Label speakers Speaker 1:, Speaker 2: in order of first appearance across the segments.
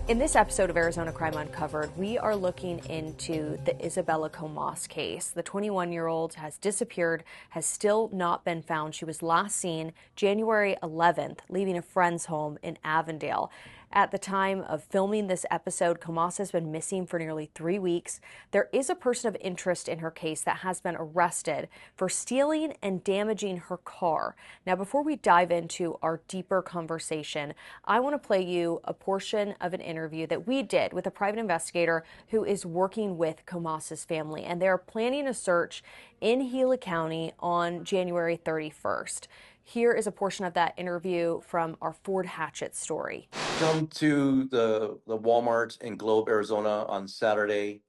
Speaker 1: In this episode of Arizona Crime Uncovered, we are looking into the Isabella Comas case. The 21-year-old has disappeared, has still not been found. She was last seen January 11th, leaving a friend's home in Avondale. At the time of filming this episode, Comas has been missing for nearly 3 weeks. There is a person of interest in her case that has been arrested for stealing and damaging her car. Now, before we dive into our deeper conversation, I want to play you a portion of an interview that we did with a private investigator who is working with Comas's family, and they're planning a search in Gila County on January 31st. Here is a portion of that interview from our Ford Hatchet story.
Speaker 2: Come to the Walmart in Globe, Arizona on Saturday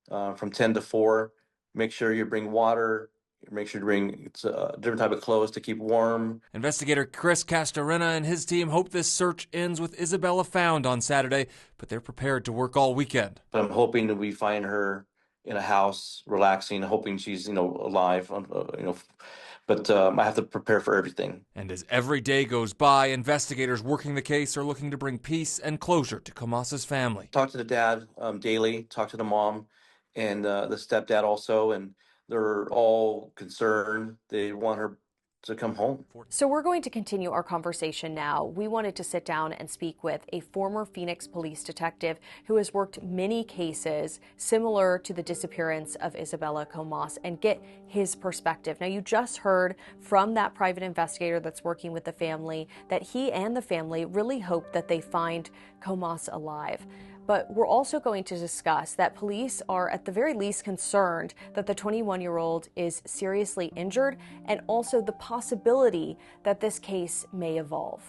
Speaker 2: from 10 to 4. Make sure you bring water. Make sure to bring a different type of clothes to keep warm.
Speaker 3: Investigator Chris Castorena and his team hope this search ends with Isabella found on Saturday, but they're prepared to work all weekend.
Speaker 2: But I'm hoping that we find her in a house, relaxing, hoping she's, alive, But I have to prepare for everything.
Speaker 3: And as every day goes by, investigators working the case are looking to bring peace and closure to Comas's family.
Speaker 2: Talk to the dad daily, talk to the mom and the stepdad also, and they're all concerned. They want her to come home.
Speaker 1: So we're going to continue our conversation now. We wanted to sit down and speak with a former Phoenix police detective who has worked many cases similar to the disappearance of Isabella Comas and get his perspective. Now, you just heard from that private investigator that's working with the family that he and the family really hope that they find Comas alive. But we're also going to discuss that police are at the very least concerned that the 21-year-old is seriously injured, and also the possibility that this case may evolve.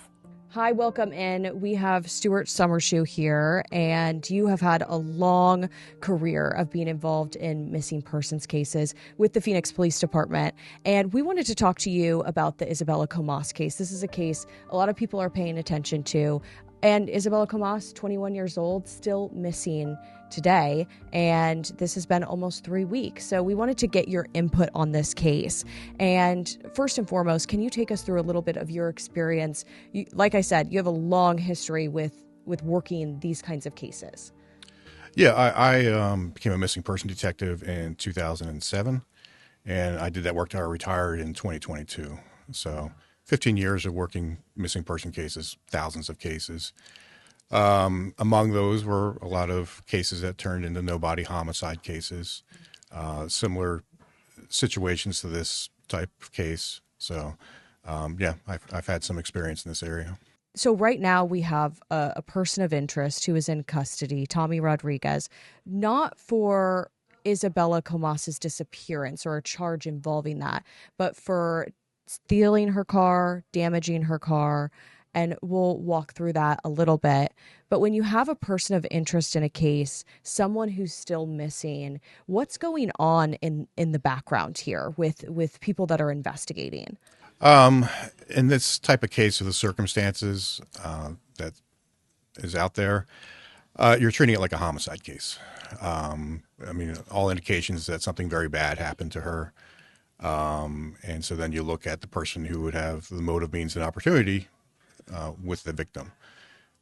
Speaker 1: Hi, welcome in. We have Stuart Summershoe here, and you have had a long career of being involved in missing persons cases with the Phoenix Police Department. And we wanted to talk to you about the Isabella Comas case. This is a case a lot of people are paying attention to. And Isabella Comas, 21 years old, still missing today. And this has been almost 3 weeks. So we wanted to get your input on this case. And first and foremost, can you take us through a little bit of your experience? Like I said, you have a long history with working these kinds of cases.
Speaker 4: Yeah, I became a missing person detective in 2007. And I did that work till I retired in 2022. So 15 years of working missing person cases, thousands of cases. Among those were a lot of cases that turned into no-body homicide cases, similar situations to this type of case. So, yeah, I've had some experience in this area.
Speaker 1: So right now we have a person of interest who is in custody, Tommy Rodriguez, not for Isabella Comas's disappearance or a charge involving that, but for stealing her car, damaging her car, and we'll walk through that a little bit. But when you have a person of interest in a case, someone who's still missing, what's going on in the background here with people that are investigating?
Speaker 4: In this type of case, with the circumstances that is out there, you're treating it like a homicide case. All indications that something very bad happened to her. And so then you look at the person who would have the motive, means, and opportunity with the victim.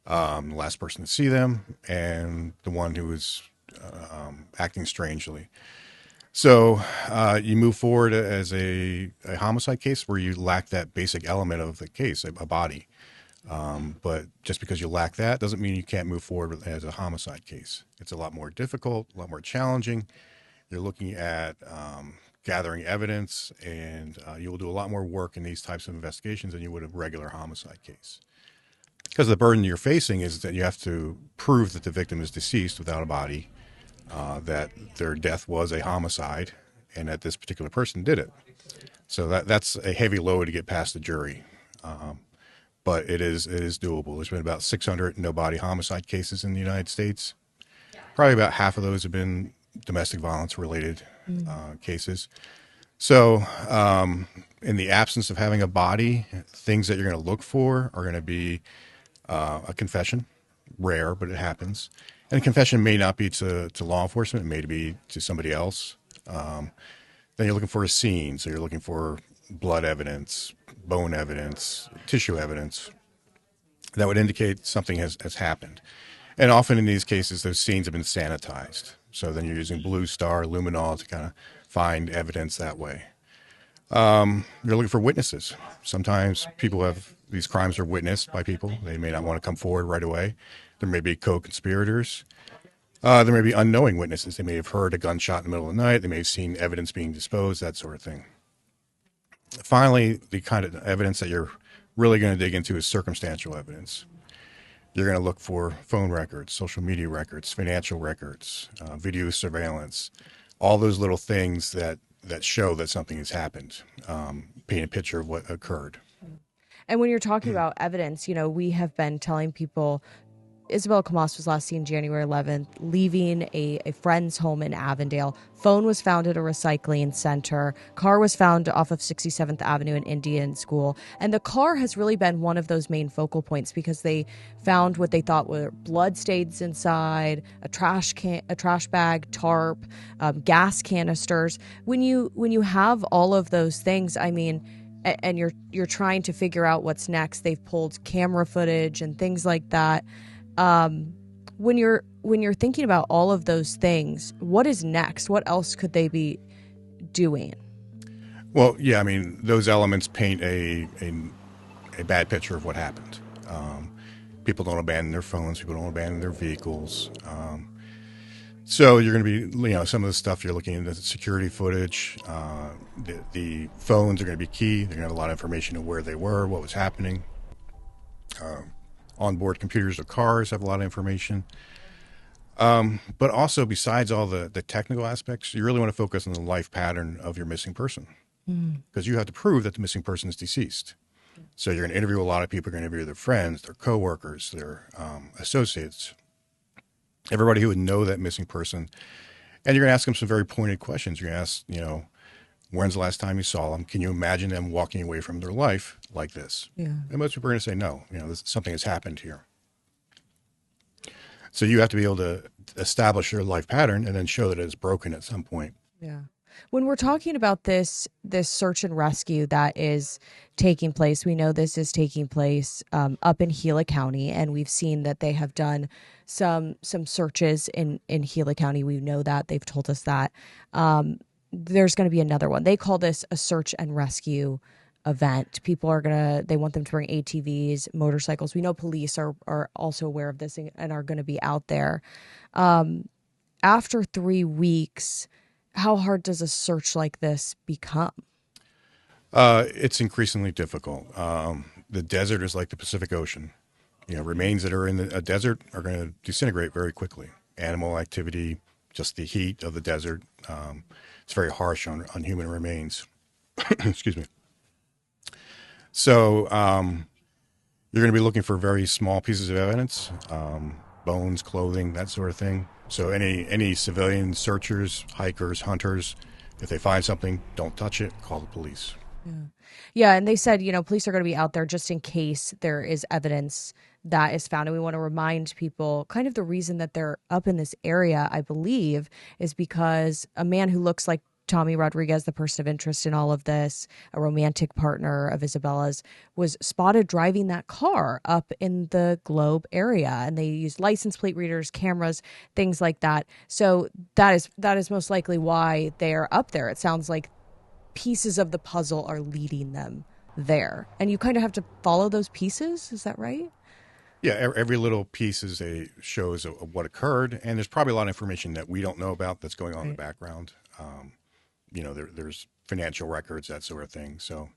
Speaker 4: The last person to see them and the one who was acting strangely. So you move forward as a homicide case where you lack that basic element of the case, a body. But just because you lack that doesn't mean you can't move forward as a homicide case. It's a lot more difficult, a lot more challenging. You're looking at gathering evidence, and you will do a lot more work in these types of investigations than you would a regular homicide case. Because the burden you're facing is that you have to prove that the victim is deceased without a body, that their death was a homicide, and that this particular person did it. So that's a heavy load to get past the jury. But it is doable. There's been about 600 no-body homicide cases in the United States. Probably about half of those have been domestic violence related cases. So in the absence of having a body, things that you're going to look for are going to be a confession, rare, but it happens. And a confession may not be to law enforcement, it may be to somebody else. Then you're looking for a scene, so you're looking for blood evidence, bone evidence, tissue evidence that would indicate something has happened. And often in these cases, those scenes have been sanitized. So then you're using blue star, luminol to kind of find evidence that way. You're looking for witnesses. Sometimes people have these crimes are witnessed by people. They may not want to come forward right away. There may be co-conspirators. There may be unknowing witnesses. They may have heard a gunshot in the middle of the night. They may have seen evidence being disposed, that sort of thing. Finally, the kind of evidence that you're really going to dig into is circumstantial evidence. You're going to look for phone records, social media records, financial records, video surveillance, all those little things that show that something has happened, paint a picture of what occurred.
Speaker 1: And when you're talking about evidence, we have been telling people Isabella Comas was last seen January 11th, leaving a friend's home in Avondale. Phone was found at a recycling center. Car was found off of 67th Avenue in Indian School. And the car has really been one of those main focal points because they found what they thought were blood stains inside, a trash bag, tarp, gas canisters. When you have all of those things, I mean, and you're trying to figure out what's next. They've pulled camera footage and things like that. When you're thinking about all of those things, what is next? What else could they be doing?
Speaker 4: Well, yeah, I mean, those elements paint a bad picture of what happened. People don't abandon their phones. People don't abandon their vehicles. So you're going to be, some of the stuff you're looking at, the security footage, the phones are going to be key. They're going to have a lot of information of where they were, what was happening. Onboard computers or cars have a lot of information. But also, besides all the technical aspects, you really want to focus on the life pattern of your missing person. Because you have to prove that the missing person is deceased. So you're going to interview a lot of people. You're going to interview their friends, their coworkers, their associates, everybody who would know that missing person. And you're going to ask them some very pointed questions. You're going to ask, when's the last time you saw them? Can you imagine them walking away from their life like this?
Speaker 1: Yeah.
Speaker 4: And most people are going to say, no, something has happened here. So you have to be able to establish your life pattern and then show that it's broken at some point.
Speaker 1: Yeah. When we're talking about this search and rescue that is taking place, we know this is taking place up in Gila County, and we've seen that they have done some searches in Gila County. We know that. They've told us that. There's going to be another one. They call this a search and rescue event. People are they want them to bring ATVs, motorcycles. We know police are also aware of this and are going to be out there. After 3 weeks, how hard does a search like this become?
Speaker 4: It's increasingly difficult. The desert is like the Pacific Ocean. Remains that are in a desert are going to disintegrate very quickly. Animal activity, just the heat of the desert. It's very harsh on human remains. Excuse me. So you're going to be looking for very small pieces of evidence, bones, clothing, that sort of thing. So any civilian searchers, hikers, hunters, if they find something, don't touch it, call the police.
Speaker 1: Yeah, and they said, police are going to be out there just in case there is evidence that is found. And we want to remind people kind of the reason that they're up in this area, I believe, is because a man who looks like Tommy Rodriguez, the person of interest in all of this, a romantic partner of Isabella's, was spotted driving that car up in the Globe area. And they used license plate readers, cameras, things like that. So that is most likely why they're up there. It sounds like pieces of the puzzle are leading them there. And you kind of have to follow those pieces. Is that right?
Speaker 4: Yeah, every little piece shows what occurred. And there's probably a lot of information that we don't know about that's going on in the background. There's financial records, that sort of thing. So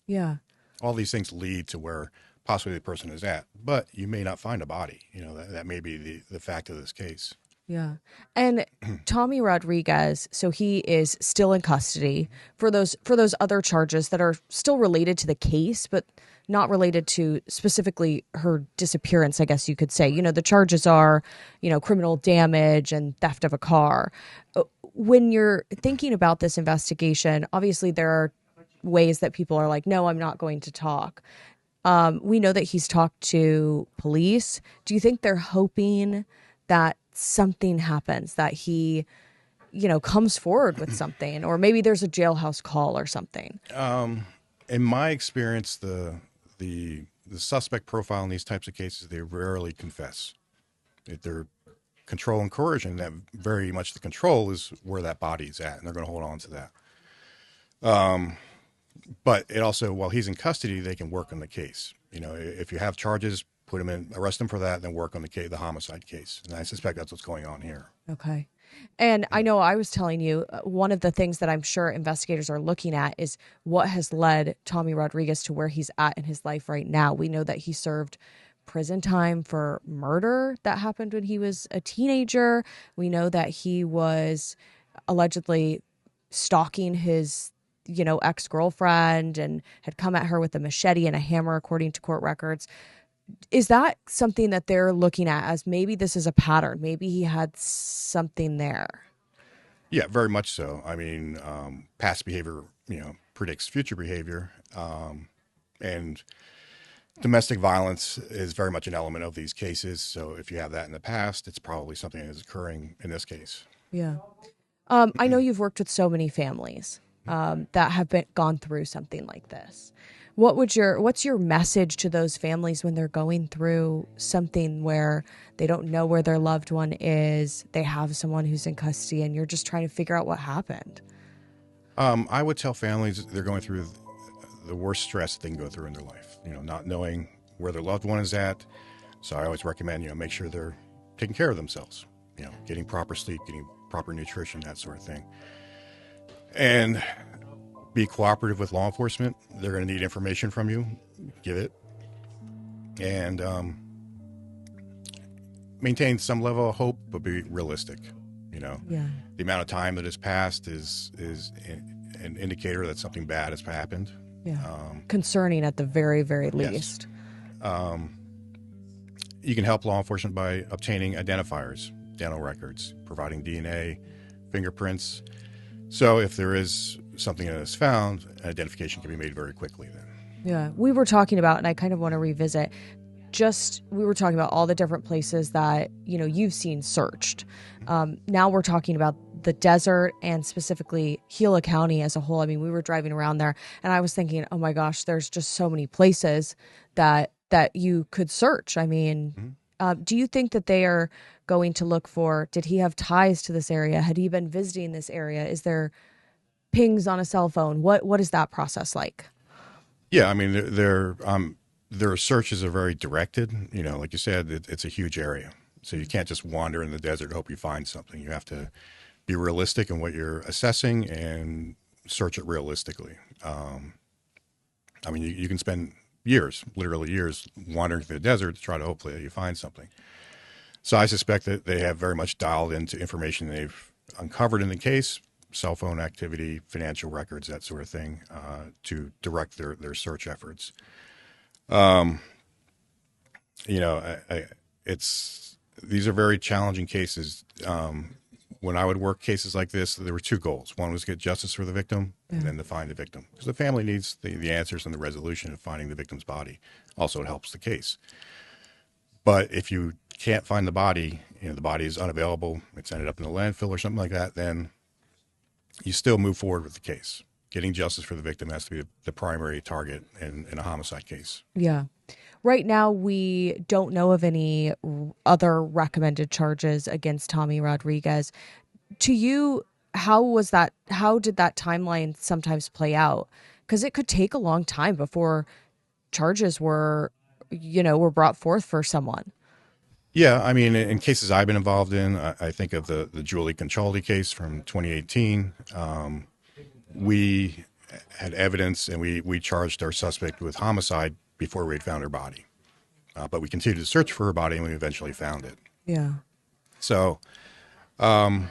Speaker 1: yeah,
Speaker 4: all these things lead to where possibly the person is at, but you may not find a body. That may be the fact of this case.
Speaker 1: Yeah. And Tommy Rodriguez, so he is still in custody for those other charges that are still related to the case, but not related to specifically her disappearance, I guess you could say. The charges are, criminal damage and theft of a car. When you're thinking about this investigation, obviously there are ways that people are like, no, I'm not going to talk. We know that he's talked to police. Do you think they're hoping that something happens, that he, comes forward with something, or maybe there's a jailhouse call or something?
Speaker 4: In my experience, the suspect profile in these types of cases, they rarely confess. If they're control and coercion, that very much the control is where that body is at, and they're going to hold on to that. But it also, while he's in custody, they can work on the case. If you have charges, put him in, arrest him for that, then work on the homicide case. And I suspect that's what's going on here.
Speaker 1: Okay. And I know I was telling you, one of the things that I'm sure investigators are looking at is what has led Tommy Rodriguez to where he's at in his life right now. We know that he served prison time for murder that happened when he was a teenager. We know that he was allegedly stalking his ex-girlfriend and had come at her with a machete and a hammer, according to court records. Is that something that they're looking at as maybe this is a pattern? Maybe he had something there.
Speaker 4: Yeah, very much so. I mean, past behavior, predicts future behavior. And domestic violence is very much an element of these cases. So if you have that in the past, it's probably something that is occurring in this case.
Speaker 1: Yeah. I know you've worked with so many families that have gone through something like this. What's your message to those families when they're going through something where they don't know where their loved one is, they have someone who's in custody, and you're just trying to figure out what happened?
Speaker 4: I would tell families they're going through the worst stress they can go through in their life, not knowing where their loved one is at. So I always recommend, make sure they're taking care of themselves, getting proper sleep, getting proper nutrition, that sort of thing. And be cooperative with law enforcement. They're going to need information from you. Give it. And maintain some level of hope, but be realistic.
Speaker 1: Yeah.
Speaker 4: The amount of time that has passed is an indicator that something bad has happened.
Speaker 1: Yeah. Concerning at the very, very least.
Speaker 4: Yes. You can help law enforcement by obtaining identifiers, dental records, providing DNA, fingerprints. So if there is something that is found, identification can be made very quickly then.
Speaker 1: Yeah. We were talking about, and I kind of want to revisit, we were talking about all the different places that, you've seen searched. Now we're talking about the desert and specifically Gila County as a whole. I mean, we were driving around there and I was thinking, oh my gosh, there's just so many places that you could search. I mean, do you think that they are going to look for, did he have ties to this area? Had he been visiting this area? Is there pings on a cell phone? What is that process like?
Speaker 4: Yeah, I mean, their searches are very directed. Like you said, it's a huge area. So you can't just wander in the desert and hope you find something. You have to be realistic in what you're assessing and search it realistically. I mean, you can spend years, literally years, wandering through the desert to try to hopefully you find something. So I suspect that they have very much dialed into information they've uncovered in the case, cell phone activity, financial records, that sort of thing, to direct their search efforts. These are very challenging cases. When I would work cases like this, there were two goals. One was to get justice for the victim, and then to find the victim, because the family needs the answers and the resolution of finding the victim's body. Also, it helps the case. But if you can't find the body, the body is unavailable, it's ended up in the landfill or something like that, then you still move forward with the case. Getting justice for the victim has to be the primary target in a homicide case. Yeah.
Speaker 1: Right now, we don't know of any other recommended charges against Tommy Rodriguez. To you, how did that timeline sometimes play out? Because it could take a long time before charges were brought forth for someone.
Speaker 4: Yeah, I mean, in cases I've been involved in, I think of the Julie Conchaldi case from 2018. We had evidence, and we charged our suspect with homicide before we had found her body. But we continued to search for her body, and we eventually found it.
Speaker 1: Yeah.
Speaker 4: So, I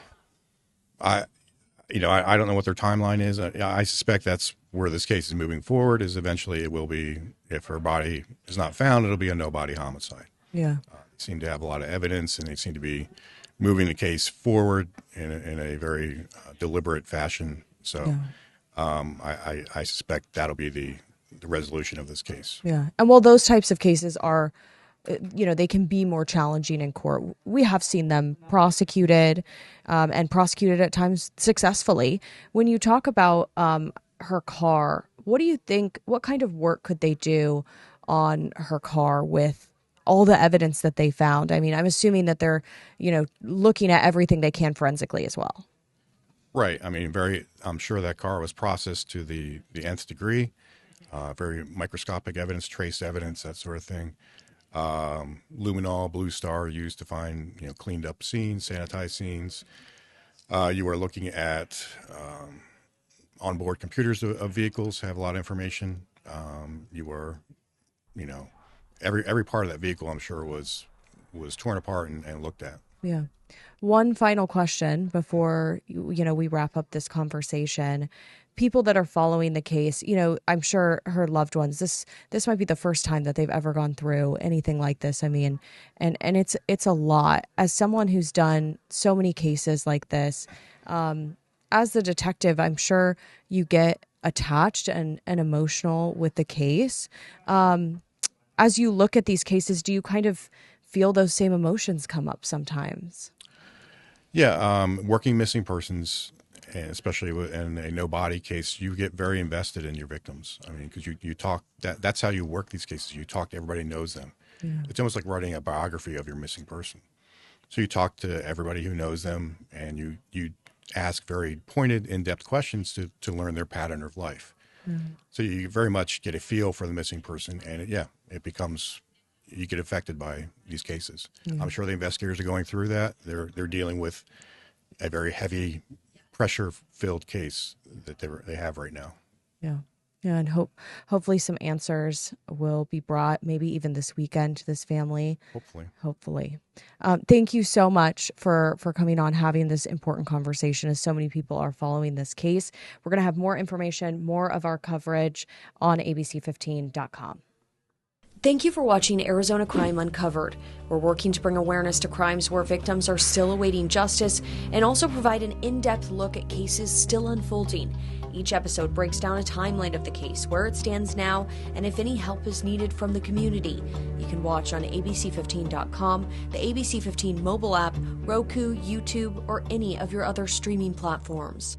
Speaker 4: don't know what their timeline is. I suspect that's where this case is moving forward, is eventually it will be, if her body is not found, it'll be a no-body homicide.
Speaker 1: Yeah.
Speaker 4: They seem to have a lot of evidence, and they seem to be moving the case forward in a very deliberate fashion. So I suspect that'll be the resolution of this case.
Speaker 1: Yeah. And while those types of cases are, they can be more challenging in court, we have seen them prosecuted and prosecuted at times successfully. When you talk about her car, what do you think, what kind of work could they do on her car with all the evidence that they found? I mean, I'm assuming that they're, looking at everything they can forensically as well.
Speaker 4: Right. I mean, I'm sure that car was processed to the nth degree. Very microscopic evidence, trace evidence, that sort of thing. Luminol, Blue Star used to find, cleaned up scenes, sanitized scenes. You were looking at onboard computers of vehicles, have a lot of information. You were, every part of that vehicle, I'm sure, was torn apart and looked at.
Speaker 1: Yeah. One final question before, we wrap up this conversation. People that are following the case, I'm sure her loved ones, this might be the first time that they've ever gone through anything like this. I mean, and it's a lot. As someone who's done so many cases like this, as the detective, I'm sure you get attached and emotional with the case. As you look at these cases, do you kind of feel those same emotions come up sometimes?
Speaker 4: Yeah, working missing persons, and especially in a no-body case, you get very invested in your victims. I mean, because you talk, that's how you work these cases. You talk to everybody who knows them. Yeah. It's almost like writing a biography of your missing person. So you talk to everybody who knows them, and you ask very pointed, in-depth questions to learn their pattern of life. Mm. So you very much get a feel for the missing person, and it becomes, you get affected by these cases. Yeah. I'm sure the investigators are going through that. They're dealing with a very heavy, pressure-filled case that they have right now. Yeah. Yeah, and hopefully some answers will be brought, maybe even this weekend, to this family. Hopefully. Thank you so much for coming on, having this important conversation, as so many people are following this case. We're going to have more information, more of our coverage on ABC15.com. Thank you for watching Arizona Crime Uncovered. We're working to bring awareness to crimes where victims are still awaiting justice and also provide an in-depth look at cases still unfolding. Each episode breaks down a timeline of the case, where it stands now, and if any help is needed from the community. You can watch on ABC15.com, the ABC15 mobile app, Roku, YouTube, or any of your other streaming platforms.